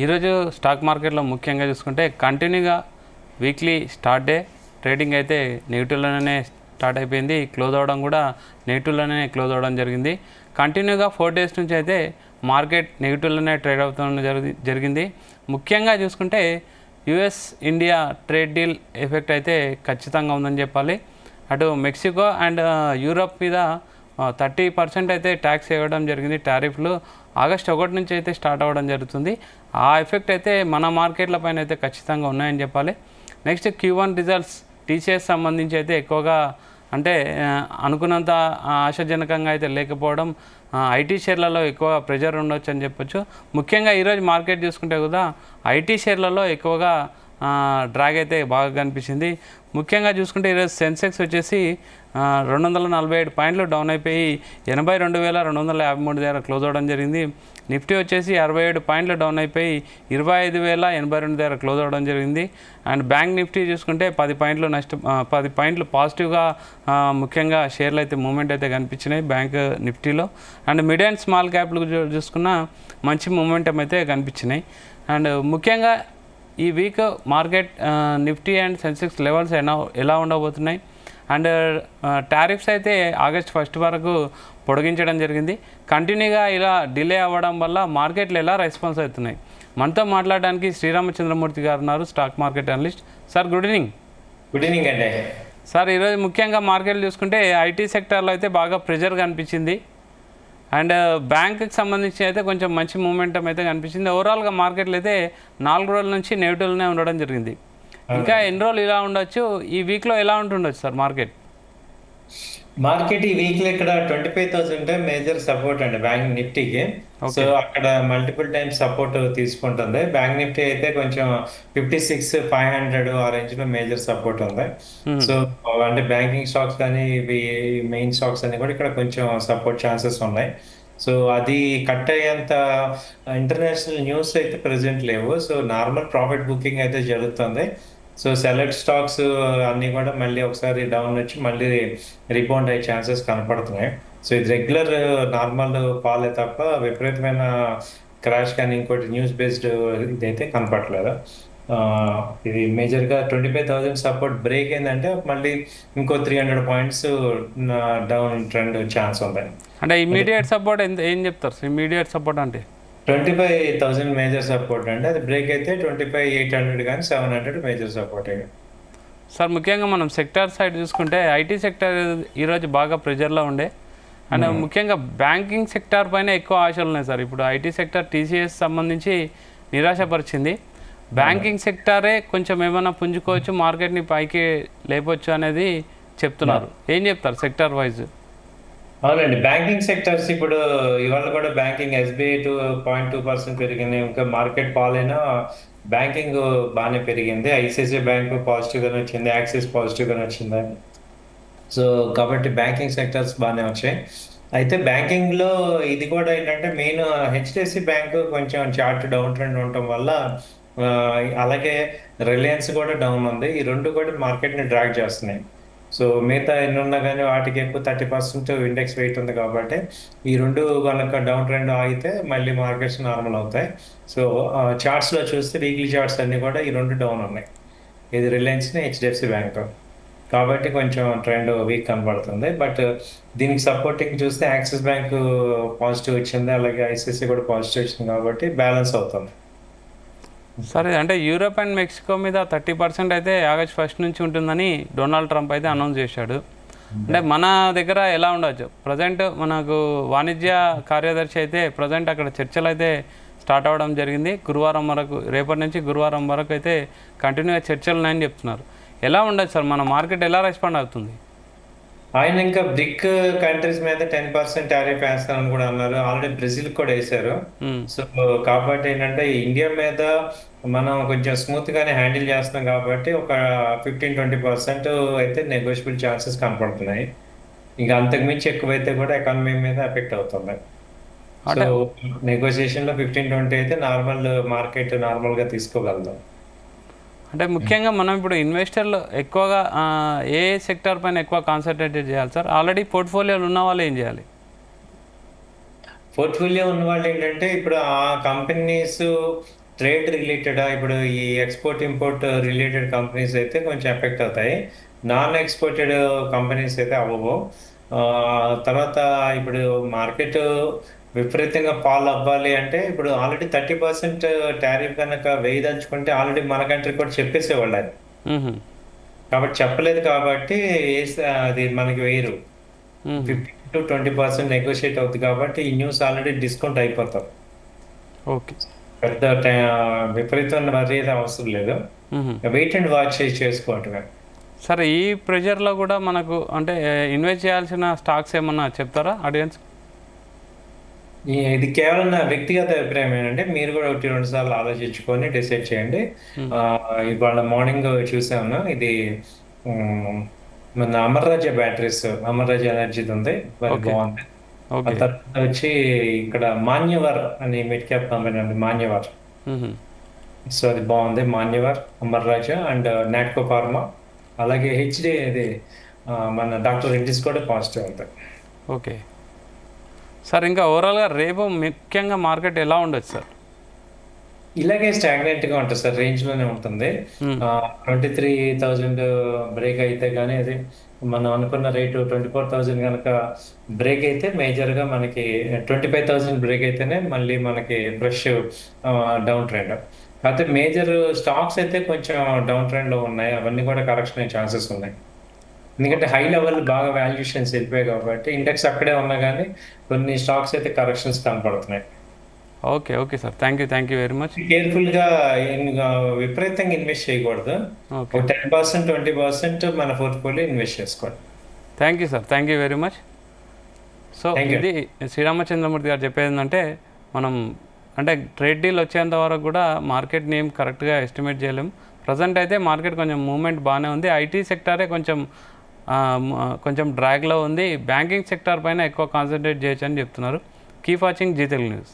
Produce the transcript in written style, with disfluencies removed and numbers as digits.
ఈరోజు స్టాక్ మార్కెట్లో ముఖ్యంగా చూసుకుంటే కంటిన్యూగా వీక్లీ స్టార్ట్ డే ట్రేడింగ్ అయితే నెగిటివ్లోనే స్టార్ట్ అయిపోయింది. క్లోజ్ అవ్వడం కూడా నెగిటివ్లోనే క్లోజ్ అవ్వడం జరిగింది. కంటిన్యూగా 4 డేస్ నుంచి అయితే మార్కెట్ నెగిటివ్లోనే ట్రేడ్ అవుతూ జరిగింది. ముఖ్యంగా చూసుకుంటే US India trade deal effect అయితే ఖచ్చితంగా ఉందని చెప్పాలి. అటు మెక్సికో అండ్ యూరోప్ మీద 30% అయితే ట్యాక్స్ వేయడం జరిగింది. టారిఫ్లు ఆగస్టు 1 నుంచి అయితే స్టార్ట్ అవ్వడం జరుగుతుంది. ఆ ఎఫెక్ట్ అయితే మన మార్కెట్ల పైన అయితే ఖచ్చితంగా ఉన్నాయని చెప్పాలి. నెక్స్ట్ Q1 రిజల్ట్స్ టీసీఎస్ సంబంధించి అయితే ఎక్కువగా అంటే అనుకున్నంత ఆశాజనకంగా అయితే లేకపోవడం, ఐటీ షేర్లలో ఎక్కువ ప్రెజర్ ఉండొచ్చు అని చెప్పొచ్చు. ముఖ్యంగా ఈరోజు మార్కెట్ చూసుకుంటే కూడా ఐటీ షేర్లలో ఎక్కువగా డ్రాగ్ అయితే బాగా కనిపించింది. ముఖ్యంగా చూసుకుంటే ఈరోజు సెన్సెక్స్ వచ్చేసి 247 పాయింట్లు డౌన్ అయిపోయి 82,253 దగ్గర క్లోజ్ అవ్వడం జరిగింది. నిఫ్టీ వచ్చేసి 67 పాయింట్లు డౌన్ అయిపోయి 25,082 దగ్గర క్లోజ్ అవ్వడం జరిగింది. అండ్ బ్యాంక్ నిఫ్టీ చూసుకుంటే 10 పాయింట్లు పాజిటివ్గా ముఖ్యంగా షేర్లు అయితే మూమెంట్ అయితే కనిపించినాయి బ్యాంక్ నిఫ్టీలో. అండ్ మిడ్ అండ్ స్మాల్ క్యాప్లు చూసుకున్న మంచి మూమెంటం అయితే కనిపించినాయి. అండ్ ముఖ్యంగా ఈ week market Nifty and Sensex levels ఎలా ఉండబోతున్నాయి అండ్ టారిఫ్స్ అయితే ఆగస్ట్ 1 వరకు పొడిగించడం జరిగింది. కంటిన్యూగా ఇలా డిలే అవ్వడం వల్ల మార్కెట్లు ఎలా రెస్పాన్స్ అవుతున్నాయి? మనతో మాట్లాడడానికి శ్రీరామచంద్రమూర్తి గారు ఉన్నారు, stock market analyst. Sir good evening. Good evening అండి. సార్ ఈరోజు ముఖ్యంగా మార్కెట్లు చూసుకుంటే ఐటీ సెక్టార్లో అయితే బాగా ప్రెజర్ కనిపించింది అండ్ బ్యాంకుకి సంబంధించి అయితే కొంచెం మంచి మూమెంటం అయితే కనిపించింది. ఓవరాల్గా మార్కెట్లు అయితే 4 రోజుల నుంచి నెగిటివ్లోనే ఉండడం జరిగింది. ఇంకా ఎన్ని రోజులు ఇలా ఉండొచ్చు? ఈ వీక్లో ఎలా ఉంటుండొచ్చు సార్ మార్కెట్? ఈ వీక్ లో ఇక్కడ 25,000 మేజర్ సపోర్ట్ అండి బ్యాంక్ నిఫ్టీకి. సో అక్కడ మల్టిపుల్ టైమ్స్ సపోర్ట్ తీసుకుంటుంది. బ్యాంక్ నిఫ్టీ అయితే కొంచెం 56,500 ఆ రేంజ్ లో మేజర్ సపోర్ట్ ఉంది. సో అంటే బ్యాంకింగ్ స్టాక్స్ కానీ ఇవి మెయిన్ స్టాక్స్ అన్ని కూడా ఇక్కడ కొంచెం సపోర్ట్ ఛాన్సెస్ ఉన్నాయి. సో అది కట్ అయ్యేంత ఇంటర్నేషనల్ న్యూస్ అయితే ప్రెసెంట్ లేవు. సో నార్మల్ ప్రాఫిట్ బుకింగ్ అయితే జరుగుతుంది. సో సెలెక్ట్ స్టాక్స్ అన్నీ కూడా మళ్ళీ ఒకసారి డౌన్ వచ్చి మళ్ళీ రీబౌండ్ అయ్యే ఛాన్సెస్ కనపడుతున్నాయి. సో ఇది రెగ్యులర్ నార్మల్ ఫాలే తప్ప విపరీతమైన క్రాష్ కానీ ఇంకోటి న్యూస్ బేస్డ్ ఇదైతే కనపడలేదు. ఇది మేజర్గా 25,000 సపోర్ట్ బ్రేక్ అయిందంటే మళ్ళీ ఇంకో 300 పాయింట్స్ డౌన్ ట్రెండ్ ఛాన్స్ ఉంది. అంటే ఇమీడియట్ సపోర్ట్ ఏం చెప్తారు సార్? ఇమీడియట్ సపోర్ట్ అంటే 25,000 మేజర్ సపోర్ట్ అండి. అది బ్రేక్ అయితే 25,800 కానీ 700 మేజర్ సపోర్ట్. సార్ ముఖ్యంగా మనం సెక్టార్ సైడ్ చూసుకుంటే ఐటీ సెక్టార్ ఈరోజు బాగా ప్రెజర్లో ఉండే అండ్ ముఖ్యంగా బ్యాంకింగ్ సెక్టార్ పైన ఎక్కువ ఆశలు ఉన్నాయి సార్. ఇప్పుడు ఐటీ సెక్టార్ టీసీఎస్ సంబంధించి నిరాశపరిచింది. బ్యాంకింగ్ సెక్టారే కొంచెం ఏమైనా పుంజుకోవచ్చు, మార్కెట్ని పైకి లేపొచ్చు అనేది చెప్తున్నారు. ఏం చెప్తారు సెక్టార్ వైజ్? అవునండి, బ్యాంకింగ్ సెక్టర్స్ ఇప్పుడు ఇవాళ కూడా బ్యాంకింగ్ SBI 2.2% పెరిగింది. ఇంకా మార్కెట్ ఫాల్ అయినా బ్యాంకింగ్ బాగానే పెరిగింది. ICICI బ్యాంక్ పాజిటివ్ గానే వచ్చింది, యాక్సిస్ పాజిటివ్ గానే వచ్చింది. సో కాబట్టి బ్యాంకింగ్ సెక్టర్స్ బాగానే వచ్చాయి. అయితే బ్యాంకింగ్ లో ఇది కూడా ఏంటంటే మెయిన్ HDFC బ్యాంక్ కొంచెం చార్ట్ డౌన్ ట్రెండ్ ఉండటం వల్ల అలాగే రిలయన్స్ కూడా డౌన్ ఉంది. ఈ రెండు కూడా మార్కెట్ ని డ్రాగ్ చేస్తున్నాయి. సో మిగతా ఎన్ని ఉన్నా కానీ వాటికి ఎక్కువ 30% ఇండెక్స్ వెయిట్ ఉంది కాబట్టి ఈ రెండు కనుక డౌన్ ట్రెండ్ ఆగితే మళ్ళీ మార్కెట్స్ నార్మల్ అవుతాయి. సో చార్ట్స్లో చూస్తే వీక్లీ చార్ట్స్ అన్ని కూడా ఈ రెండు డౌన్ ఉన్నాయి. ఇది రిలయన్స్ని HDFC బ్యాంక్ కాబట్టి కొంచెం ట్రెండ్ వీక్ కనబడుతుంది. బట్ దీనికి సపోర్టింగ్ చూస్తే యాక్సిస్ బ్యాంక్ పాజిటివ్ వచ్చింది, అలాగే ICICI కూడా పాజిటివ్ వచ్చింది కాబట్టి బ్యాలెన్స్ అవుతుంది. సరే, అంటే యూరోప్ అండ్ మెక్సికో మీద 30% అయితే ఆగస్ట్ 1 నుంచి ఉంటుందని డొనాల్డ్ ట్రంప్ అయితే అనౌన్స్ చేశాడు. అంటే మన దగ్గర ఎలా ఉండొచ్చు? ప్రజెంట్ మనకు వాణిజ్య కార్యదర్శి అయితే ప్రజెంట్ అక్కడ చర్చలు అయితే స్టార్ట్ అవ్వడం జరిగింది. గురువారం వరకు, రేపటి నుంచి గురువారం వరకు అయితే కంటిన్యూగా చర్చలు ఉన్నాయని చెప్తున్నారు. ఎలా ఉండొచ్చు సార్? మన మార్కెట్ ఎలా రెస్పాండ్ అవుతుంది? ఆయన ఇంకా బ్రిక్ కంట్రీస్ మీద 10% టారిఫ్ వేస్తారని కూడా అన్నారు. ఆల్రెడీ బ్రెజిల్ కూడా వేశారు. సో కాబట్టి ఏంటంటే ఇండియా మీద మనం కొంచెం స్మూత్ గానే హ్యాండిల్ చేస్తున్నాం కాబట్టి ఒక 15-20% అయితే నెగోషియబుల్ ఛాన్సెస్ కనపడుతున్నాయి. ఇంకా అంతకు మించి ఎక్కువైతే కూడా ఎకానమీ మీద ఎఫెక్ట్ అవుతుంది. సో నెగోషియేషన్ లో 15-20 అయితే నార్మల్ మార్కెట్ నార్మల్ గా తీసుకోగలుగుతాం. అంటే ముఖ్యంగా మనం ఇప్పుడు ఇన్వెస్టర్లు ఎక్కువగా ఏ సెక్టార్ పైన ఎక్కువ కాన్సన్ట్రేట్ చేయాలి సార్? ఆల్రెడీ పోర్ట్ఫోలియోలు ఉన్న వాళ్ళు ఏం చేయాలి? పోర్ట్ఫోలియో ఉన్న వాళ్ళు ఏంటంటే ఇప్పుడు ఆ కంపెనీస్ ట్రేడ్ రిలేటెడ్ ఇప్పుడు ఈ ఎక్స్పోర్ట్ ఇంపోర్ట్ రిలేటెడ్ కంపెనీస్ అయితే కొంచెం ఎఫెక్ట్ అవుతాయి. నాన్ ఎక్స్పోర్టెడ్ కంపెనీస్ అయితే అవ్వవు. ఆ, తర్వాత ఇప్పుడు మార్కెట్ విపరీతంగా ఫాల్ అవ్వాలి అంటే ఇప్పుడు ఆల్రెడీ 30% టారిఫ్ కనుక వేయదలుచుకుంటే ఆల్రెడీ మన కంట్రీ కూడా చెప్పేసేవాళ్ళు అది. మ్మ్. కాబట్టి చెప్పలేదు కాబట్టి అది మనకి వేయరు. మ్మ్. 15 to 20% నెగోషియేట్ అవుతుంది కాబట్టి ఈ న్యూస్ ఆల్రెడీ డిస్కౌంట్ అయిపోతాం. ఓకే. పెద్ద విపరీతమైన మర్యాద అవసరం లేదు. మ్మ్. వెయిట్ అండ్ వాచ్ చేసుకోవటమే. సరే, ఈ ప్రెషర్లో కూడా మనకు అంటే ఇన్వెస్ట్ చేయాల్సిన స్టాక్స్ ఏమన్నా చెప్తారా ఆడియన్స్? ఇది కేవలం నా వ్యక్తిగత అభిప్రాయం ఏంటంటే మీరు కూడా 1-2 సార్లు ఆలోచించుకొని డిసైడ్ చేయండి. ఇవాళ మార్నింగ్ చూసాను ఇది మన అమర్ రాజా బ్యాటరీస్, అమర్ రాజా ఎనర్జీది ఉంది, బాగుంది. ఆ తర్వాత వచ్చి ఇక్కడ మాన్యవర్ అని మిడ్ క్యాప్ కంపెనీ ఉంది, మాన్యవర్. సో అది బాగుంది, మాన్యవర్, అమర్ రాజా అండ్ నాట్కో ఫార్మా. అలాగే హెచ్డి ఇది మన డాక్టర్ రెడ్డిస్ కూడా పాజిటివ్ ఉంటుంది. ఓకే సార్, ఇంకా ఓవరాల్గా రేపు ముఖ్యంగా మార్కెట్ ఎలా ఉండొచ్చు సార్? ఇలాగే స్టాగ్నెంట్గా ఉంటుంది సార్, రేంజ్లోనే ఉంటుంది. 23,000 బ్రేక్ అయితే కానీ అది మనం అనుకున్న రేటు 24,000 కనుక బ్రేక్ అయితే మేజర్గా మనకి 25,000 బ్రేక్ అయితేనే మళ్ళీ మనకి ఫ్రెష్ డౌన్ ట్రెండ్. కాకపోతే మేజర్ స్టాక్స్ అయితే కొంచెం డౌన్ ట్రెండ్లో ఉన్నాయి, అవన్నీ కూడా కరెక్షన్ అయ్యే ఛాన్సెస్ ఉన్నాయి. ఎందుకంటే హై లెవెల్ బాగా వాల్యుయేషన్స్ వెళ్ళిపోయాయి కాబట్టి ఇండెక్స్ అక్కడే ఉన్నా కానీ కొన్ని స్టాక్స్ అయితే కరెక్షన్స్ కనపడుతున్నాయి. Okay okay sir, thank you very much. కేర్ఫుల్గా విపరీతంగా ఇన్వెస్ట్ చేయకూడదు. ఒక 10% 20% మన పోర్ట్ఫోలియో ఇన్వెస్ట్ చేసుకోండి. Thank you very much. So ఇది శ్రీరామచంద్రమూర్తి గారు చెప్పేది ఏంటంటే, మనం అంటే ట్రేడ్ డీల్ వచ్చేంత వరకు కూడా మార్కెట్ నేమ్ కరెక్ట్గా ఎస్టిమేట్ చేయలేం. ప్రజెంట్ అయితే మార్కెట్ కొంచెం మూవ్మెంట్ బాగానే ఉంది. ఐటీ సెక్టారే కొంచెం డ్రాగ్లో ఉంది. బ్యాంకింగ్ సెక్టార్ పైన ఎక్కువ కాన్సన్ట్రేట్ చేయొచ్చు అని చెప్తున్నారు. Keep watching Zee Telugu news.